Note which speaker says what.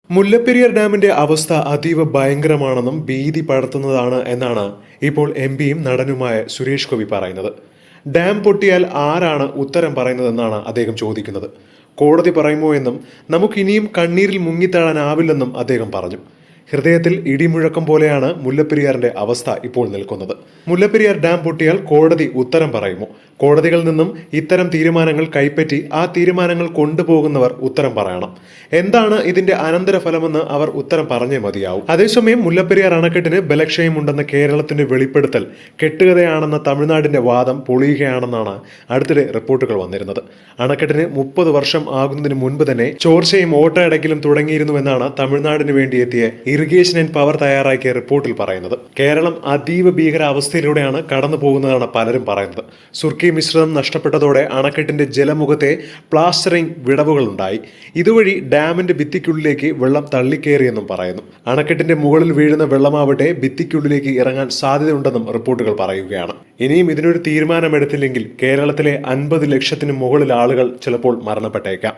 Speaker 1: മുല്ലപ്പെരിയാർ ഡാമിന്റെ അവസ്ഥ അതീവ ഭയങ്കരമാണെന്നും ഭീതി പടർത്തുന്നതാണ് എന്നാണ് ഇപ്പോൾ എംപിയും നടനുമായ സുരേഷ് ഗോപി പറയുന്നത്. ഡാം പൊട്ടിയാൽ ആരാണ് ഉത്തരം പറയുന്നതെന്നാണ് അദ്ദേഹം ചോദിക്കുന്നത്. കോടതി പറയുമോ എന്നും നമുക്കിനിയും കണ്ണീരിൽ മുങ്ങിത്താഴാനാവില്ലെന്നും അദ്ദേഹം പറഞ്ഞു. ഹൃദയത്തിൽ ഇടിമുഴക്കം പോലെയാണ് മുല്ലപ്പെരിയാറിന്റെ അവസ്ഥ ഇപ്പോൾ നിൽക്കുന്നത്. മുല്ലപ്പെരിയാർ ഡാം പൊട്ടിയാൽ കോടതി ഉത്തരം പറയുമോ? കോടതികളിൽ നിന്നും ഇത്തരം തീരുമാനങ്ങൾ കൈപ്പറ്റി ആ തീരുമാനങ്ങൾ കൊണ്ടുപോകുന്നവർ ഉത്തരം പറയണം. എന്താണ് ഇതിന്റെ അനന്തരഫലമെന്ന് അവർ ഉത്തരം പറഞ്ഞേ മതിയാവും. അതേസമയം മുല്ലപ്പെരിയാർ അണക്കെട്ടിന് ബലക്ഷയമുണ്ടെന്ന കേരളത്തിന്റെ വെളിപ്പെടുത്തൽ കെട്ടുകഥയാണെന്ന തമിഴ്നാടിന്റെ വാദം പൊളിയുകയാണെന്നാണ് അടുത്തിടെ റിപ്പോർട്ടുകൾ വന്നിരുന്നത്. അണക്കെട്ടിന് 30 വർഷം ആകുന്നതിന് മുൻപ് തന്നെ ചോർച്ചയും ഓട്ടയടക്കലും തുടങ്ങിയിരുന്നുവെന്നാണ് തമിഴ്നാടിന് വേണ്ടി എത്തിയ ഇറിഗേഷൻ ആൻഡ് പവർ തയ്യാറാക്കിയ റിപ്പോർട്ടിൽ പറയുന്നത്. കേരളം അതീവ ഭീകരാവസ്ഥയിലൂടെയാണ് കടന്നു പോകുന്നതാണ് പലരും പറയുന്നത്. സുർക്കി മിശ്രിതം നഷ്ടപ്പെട്ടതോടെ അണക്കെട്ടിന്റെ ജലമുഖത്തെ പ്ലാസ്റ്ററിംഗ് വിടവുകളുണ്ടായി. ഇതുവഴി ഡാമിന്റെ ഭിത്തിക്കുള്ളിലേക്ക് വെള്ളം തള്ളിക്കയറിയെന്നും പറയുന്നു. അണക്കെട്ടിന്റെ മുകളിൽ വീഴുന്ന വെള്ളമാവട്ടെ ഭിത്തിക്കുള്ളിലേക്ക് ഇറങ്ങാൻ സാധ്യതയുണ്ടെന്നും റിപ്പോർട്ടുകൾ പറയുകയാണ്. ഇനിയും ഇതിനൊരു തീരുമാനമെടുത്തില്ലെങ്കിൽ കേരളത്തിലെ 50 ലക്ഷത്തിന് മുകളിൽ ആളുകൾ ചിലപ്പോൾ മരണപ്പെട്ടേക്കാം.